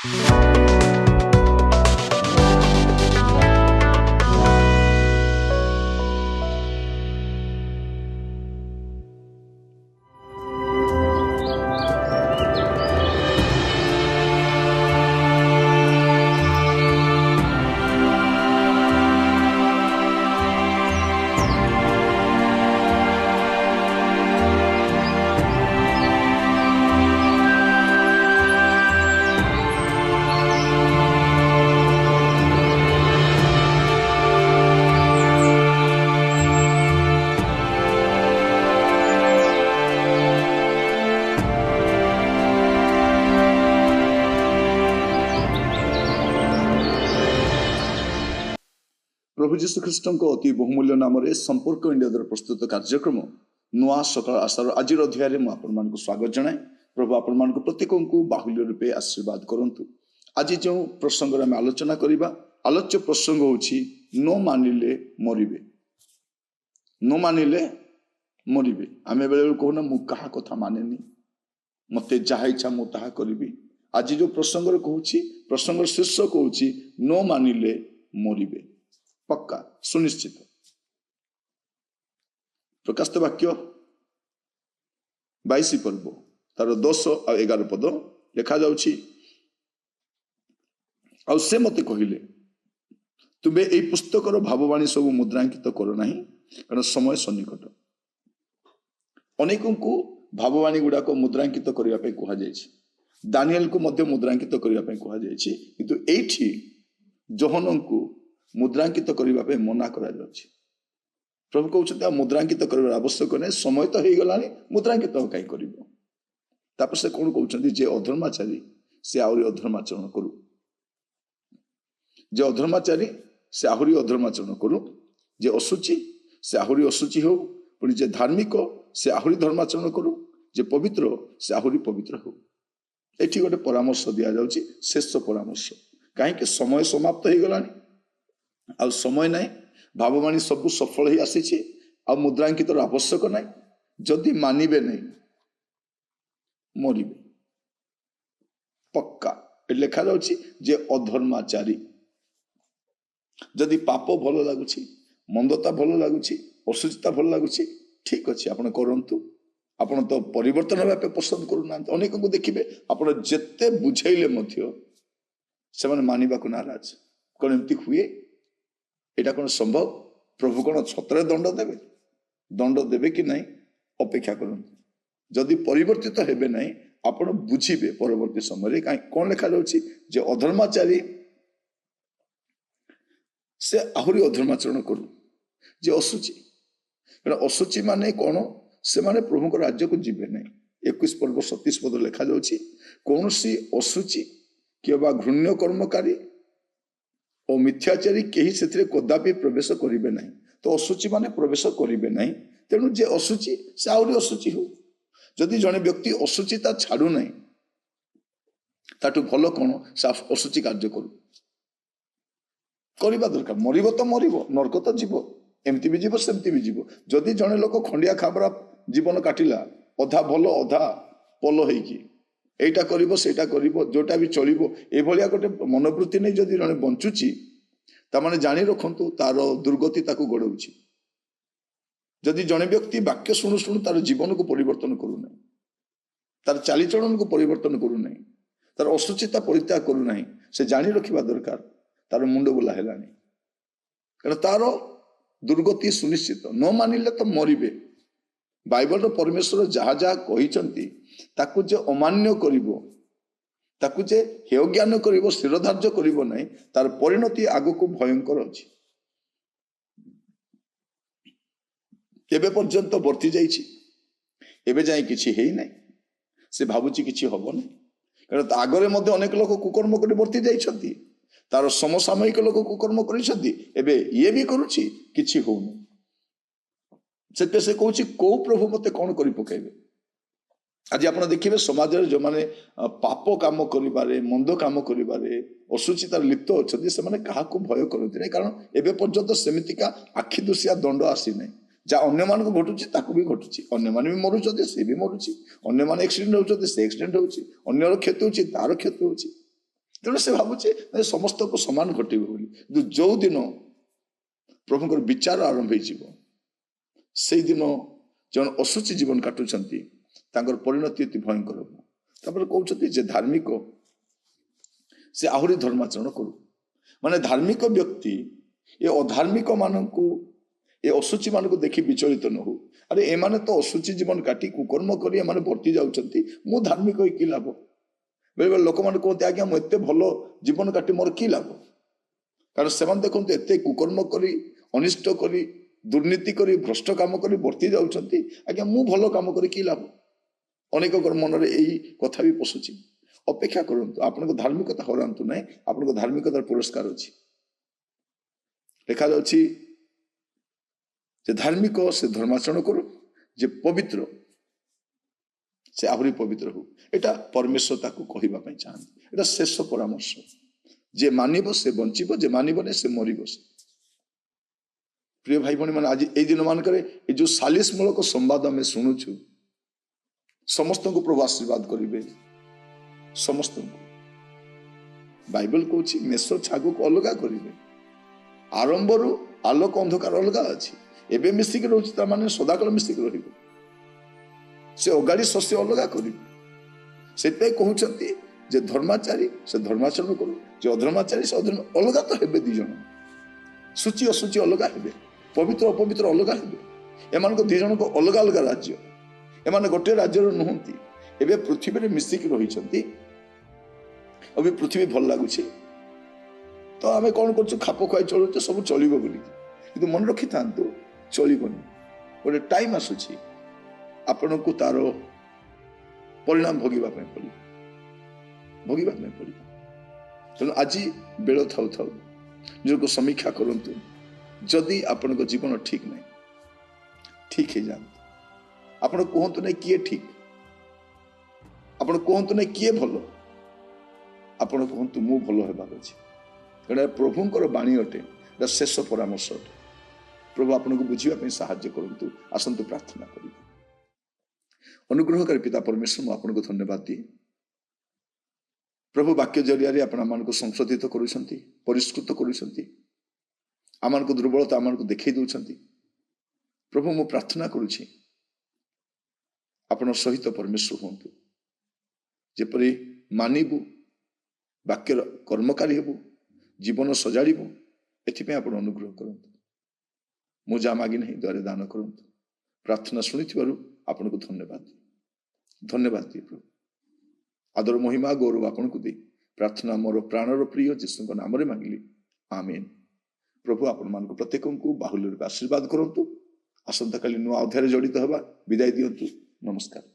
प्रभु जीशु ख्रीष्ट अति बहुमूल्य नाम संपर्क इंडिया द्वारा प्रस्तुत कार्यक्रम नुआ सकाल आशार आज अध्याय में आपण स्वागत जनाए। प्रभु आपण मान प्रत्येक को बाहुल्य रूपे आशीर्वाद करंतु। आज जो प्रसंग आम आलोचना करवा आलोच्य प्रसंग होछि न मानिले मरिबे। न मानिले मरिबे आमे बेले कहूना मु कहा कथा मानेनी मते जहा इच्छा मु ताहा करिबी। आज जो प्रसंग कहूछि प्रसंग शीर्षक कहूछि न मानिले मरिबे पक्का सुनिश्चित। प्रकाशित वाक्य 22 पर्व तार 10 और 11 पद लिखा जाउछि। आ से मते कहिले तुबे एई पुस्तकर भाववाणी सब मुद्रांकित करो नाही कारण समय सन्निकट। अनेकों को भाववाणी गुडा को मुद्रांकित करिया पे कहा जायछि। दानिएल को मध्य मुद्रांकित करिया पे कहा जायछि किंतु एठी जोहन को मुद्रांकित करने पे मना करा जाउछि। प्रभु कहउछते मुद्रांकित करबा आवश्यक नै समय तो हे गलानी मुद्रांकित काई करिवो। तापर से कोन कहउछन्ती जे अधर्माचारी से आहुरी अधर्माचरण करू। जे अधर्माचारी से आहुरी अधर्माचरण करू। जे अशुचि से आहुरी अशुचि हो। पुणी जे धार्मिक से आहुरी धर्माचरण करू। जे पवित्र से आहुरी पवित्र हो। एठी गोटे परामर्श दिया जाउछि शेष परामर्श काहे कि समय समाप्त हे गलानी आ समय नाई भाववाणी सब सफल ही आसी आ मुद्रांकित आवश्यक नाई। जदि मानिबे नहीं मरिबे पक्का लिखा जाउछि जे अधर्माचारी। जदि पाप भल लगुछि मंदता भल लगुछि असुचिता भल लगुछि ठीक अछि आपण करंतु। आपण तो परिवर्तन हेबा पे पसंद करू ना। अनेक को देखिबे आपण जेते बुझाइले मध्य से माने मानिबा को नाराज। कोन एमती हुए एटा कौन संभव? प्रभु कौन छतरे दंड देवे कि नहीं अपेक्षा करंतु। जदि परिवर्तित हेबे नहीं आपण बुझिबे परवर्ती समय कौन लिखा जाउछि जे अधर्माचारी से आहुरी अधर्माचरण करू। जे अशुचि अशुचि माने कौन से माने प्रभु को राज्य को जीवे नहीं। 21 पर्व 37 पद लिखा जाउछि कौन सी अशुचि कि घृण्य कर्मकारी और मिथ्याचारी केही सेथिरे कदापि प्रवेश करिवे नहीं। तो अशुचि माने प्रवेश करिवे नहीं। तेणु जे अशुचि से आउरी अशुचि हो। जदि जने व्यक्ति अशुचिता छाड़ू नहीं ताठू भलो कौन से अशुचि कार्य करू करबा दरकार। मरिबो तो मरिबो नरक तो जीव एमती भी जीव सेमती भी जीव। जदि जने लोक खंडिया खाबरा जीवन काटिला अधा भलो अधा पलो हेकी एटा करिबो सेटा करिबो जोटा भी चलिबो ए भलिया गोटे मनोवृत्ति नै जदि जने बंचुची ता माने जानि रखंतु तार दुर्गति ताकू गडौची। जदि जने व्यक्ति वाक्य सुनु सुनु तार जीवन को परिवर्तन करू नै तार चालीचलन को परिवर्तन करू नै तार असुचिता परित्याग करू नै से जानि रखिबा दरकार तार मुंड बुला हेलानी कारण तार दुर्गति सुनिश्चित। न मानिले तो मरिबे। बाइबल परमेश्वर जहा जहा कहिचंती ताकू जे अमान्य करिवो ताकू जे हेय ज्ञान करिवो शिरोधार्य करिवो नै तार परिणति आगो को भयंकर अछि। एबे पर्यंत वर्ती जाइछि एबे जाय किछि हेई नै से भाबुची किछि हबो नै कारण आगरे मध्ये अनेक लोक कुकर्म करि वर्ती जाइछंती तार समसामयिक लोक कुकर्म करिछंती एबे ये भी करूछि किछि होउनी। से कहूँ कौ प्रभु मते कौन करि पकाइबे। आज आप देखिए समाज जो माने पाप काम करिबारे मंद काम करिबारे असुचितार लिप्त अच्छे से माने काहा को भय करते नहीं कारण एबे पर्यंत सेमितिका आखि दुसिया दंड आसी नहीं। जहाँ अन्य मान को घटुची ताकू भी घटुची अन्य मान भी मरुचंती से भी मरुची अन्य मान एक्सीडेंट होउचंती से एक्सीडेंट होउची अन्यर क्षति होउची तार क्षति होउची ତେଣୁ ସେ ଭାବୁଛି ସମସ୍ତଙ୍କୁ ସମାନ ଘଟିବ ବୋଲି। କିନ୍ତୁ ଯୋଉ ଦିନ ପ୍ରଭୁଙ୍କର ବିଚାର ଆରମ୍ଭ ହେଇଯିବ, ସେଇଦିନ ଜଣେ ଅଶୁଚି ଜୀବନ କାଟୁଛନ୍ତି ତାଙ୍କର ପରିଣତି ଅତି ଭୟଙ୍କର ହେବ। ତାପରେ କହୁଛନ୍ତି ଯେ ଧାର୍ମିକ ସେ ଆହୁରି ଧର୍ମାଚରଣ କରୁ। ମାନେ ଧାର୍ମିକ ବ୍ୟକ୍ତି ଏ ଅଧାର୍ମିକ ମାନଙ୍କୁ, ଏ ଅଶୁଚି ମାନଙ୍କୁ ଦେଖି ବିଚଳିତ ନ ହଉ। ଆରେ ଏମାନେ ତ ଅଶୁଚି ଜୀବନ କାଟି କୁକର୍ମ କରି ଏମାନେ ବର୍ତ୍ତି ଯାଉଛନ୍ତି, ମୁଁ ଧାର୍ମିକ ହୋଇ କି ଲାଭ? ବେଳେବେଳେ ଲୋକମାନେ କୁହନ୍ତି ଆଜ୍ଞା ମୁଁ ଏତେ ଭଲ ଜୀବନ କାଟି ମୋର କି ଲାଭ? କାରଣ ସେମାନେ ଦେଖନ୍ତୁ ଏତେ କୁକର୍ମ କରି, ଅନିଷ୍ଟ କରି, ଦୁର୍ନୀତି କରି, ଭ୍ରଷ୍ଟ କାମ କରି ବର୍ତ୍ତି ଯାଉଛନ୍ତି, ଆଜ୍ଞା ମୁଁ ଭଲ କାମ କରି କି ଲାଭ? ଅନେକଙ୍କର ମନରେ ଏଇ କଥା ବି ପଶୁଛି। ଅପେକ୍ଷା କରନ୍ତୁ, ଆପଣଙ୍କ ଧାର୍ମିକତା ହରାନ୍ତୁ ନାହିଁ, ଆପଣଙ୍କ ଧାର୍ମିକତାର ପୁରସ୍କାର ଅଛି। ଲେଖାଯାଉଛି ଯେ ଧାର୍ମିକ ସେ ଧର୍ମାଚରଣ କରୁ, ଯେ ପବିତ୍ର ସେ ଆହୁରି ପବିତ୍ର ହଉ। ଏଟା ପରମେଶ୍ୱର ତାକୁ କହିବା ପାଇଁ ଚାହାନ୍ତି। ଏଟା ଶେଷ ପରାମର୍ଶ। ଯେ ମାନିବ ସେ ବଞ୍ଚିବ, ଯେ ମାନିବନି ସେ ମରିବ। ପ୍ରିୟ ଭାଇ ଭଉଣୀ ମାନେ, ଆଜି ଏଇ ଦିନ ମାନଙ୍କରେ ଏଇ ଯୋଉ ସାଲିସ ମୂଳକ ସମ୍ବାଦ ଆମେ ଶୁଣୁଛୁ, ସମସ୍ତଙ୍କୁ ପ୍ରଭୁ ଆଶୀର୍ବାଦ କରିବେ, ସମସ୍ତଙ୍କୁ। ବାଇବଲ କହୁଛି ମେଷ ଛାଗକୁ ଅଲଗା କରିବେ। ଆରମ୍ଭରୁ ଆଲୋକ ଅନ୍ଧକାର ଅଲଗା ଅଛି, ଏବେ ମିଶିକି ରହୁଛି, ତା ମାନେ ସଦାକାଳ ମିଶିକି ରହିବ। ସେ ଅଗାଡି ଶସ୍ୟ ଅଲଗା କରିବେ। ସେଥିପାଇଁ କହୁଛନ୍ତି ଯେ ଧର୍ମାଚାରୀ ସେ ଧର୍ମାଚରଣ କରୁ, ଯେ ଅଧର୍ମାଚାରୀ ସେ ଅଲଗା ତ ହେବେ। ଦି ଜଣ ସୂଚି ଅସୂଚି ଅଲଗା ହେବେ, ପବିତ୍ର ଅପବିତ୍ର ଅଲଗା ହେବେ। ଏମାନଙ୍କ ଦି ଜଣଙ୍କ ଅଲଗା ଅଲଗା ରାଜ୍ୟ, ଏମାନେ ଗୋଟିଏ ରାଜ୍ୟର ନୁହନ୍ତି। ଏବେ ପୃଥିବୀରେ ମିଶିକି ରହିଛନ୍ତି। ଏବେ ପୃଥିବୀ ଭଲ ଲାଗୁଛି ତ ଆମେ କଣ କରୁଛୁ, ଖାପ ଖୁଆଇ ଚଳୁଛୁ, ସବୁ ଚଳିବ ବୋଲି। କିନ୍ତୁ ମନେ ରଖିଥାନ୍ତୁ ଚଳିବନି। ଗୋଟେ ଟାଇମ ଆସୁଛି ଆପଣଙ୍କୁ ତାର ପରିଣାମ ଭୋଗିବା ପାଇଁ ପଡିବ, ଭୋଗିବା ପାଇଁ ପଡିବ। ତେଣୁ ଆଜି ବେଳ ଥାଉ ଥାଉ ନିଜକୁ ସମୀକ୍ଷା କରନ୍ତୁ। ଯଦି ଆପଣଙ୍କ ଜୀବନ ଠିକ ନାହିଁ, ଠିକ ହେଇଯାଆନ୍ତୁ। ଆପଣ କୁହନ୍ତୁ ନାହିଁ କିଏ ଠିକ, ଆପଣ କୁହନ୍ତୁ ନାହିଁ କିଏ ଭଲ, ଆପଣ କୁହନ୍ତୁ ମୁଁ ଭଲ ହେବାର ଅଛି। ଏଇଟା ପ୍ରଭୁଙ୍କର ବାଣୀ ଅଟେ, ଏଟା ଶେଷ ପରାମର୍ଶ ଅଟେ। ପ୍ରଭୁ ଆପଣଙ୍କୁ ବୁଝିବା ପାଇଁ ସାହାଯ୍ୟ କରନ୍ତୁ। ଆସନ୍ତୁ ପ୍ରାର୍ଥନା କରିବୁ। ଅନୁଗ୍ରହକାରୀ ପିତା ପରମେଶ୍ୱର, ମୁଁ ଆପଣଙ୍କୁ ଧନ୍ୟବାଦ ଦିଏ। ପ୍ରଭୁ ବାକ୍ୟ ଜରିଆରେ ଆପଣ ଆମମାନଙ୍କୁ ସଂଶୋଧିତ କରୁଛନ୍ତି, ପରିଷ୍କୃତ କରୁଛନ୍ତି, ଆମମାନଙ୍କୁ ଦୁର୍ବଳତା ଆମମାନଙ୍କୁ ଦେଖେଇ ଦେଉଛନ୍ତି। ପ୍ରଭୁ ମୁଁ ପ୍ରାର୍ଥନା କରୁଛି ଆପଣ ସହିତ ପରମେଶ୍ୱର ହୁଅନ୍ତୁ, ଯେପରି ମାନିବୁ, ବାକ୍ୟର କର୍ମକାରୀ ହେବୁ, ଜୀବନ ସଜାଡ଼ିବୁ। ଏଥିପାଇଁ ଆପଣ ଅନୁଗ୍ରହ କରନ୍ତୁ। ମୁଁ ଯାହା ମାଗି ନାହିଁ ଦୟାରେ ଦାନ କରନ୍ତୁ। ପ୍ରାର୍ଥନା ଶୁଣିଥିବାରୁ ଆପଣଙ୍କୁ ଧନ୍ୟବାଦ ଦିଏ, ଧନ୍ୟବାଦ ଦିଏ ପ୍ରଭୁ। ଆଦର ମହିମା ଗୌରବ ଆପଣଙ୍କୁ ଦେଇ ପ୍ରାର୍ଥନା ମୋର ପ୍ରାଣର ପ୍ରିୟ ଯୀଶୁଙ୍କ ନାମରେ ମାଗିଲି, ଆମେନ୍। ପ୍ରଭୁ ଆପଣମାନଙ୍କୁ ପ୍ରତ୍ୟେକଙ୍କୁ ବାହୁଲ୍ୟ ରୂପେ ଆଶୀର୍ବାଦ କରନ୍ତୁ। ଆସନ୍ତାକାଲି ନୂଆ ଅଧ୍ୟାୟରେ ଜଡ଼ିତ ହେବା। ବିଦାୟ ଦିଅନ୍ତୁ। ନମସ୍କାର।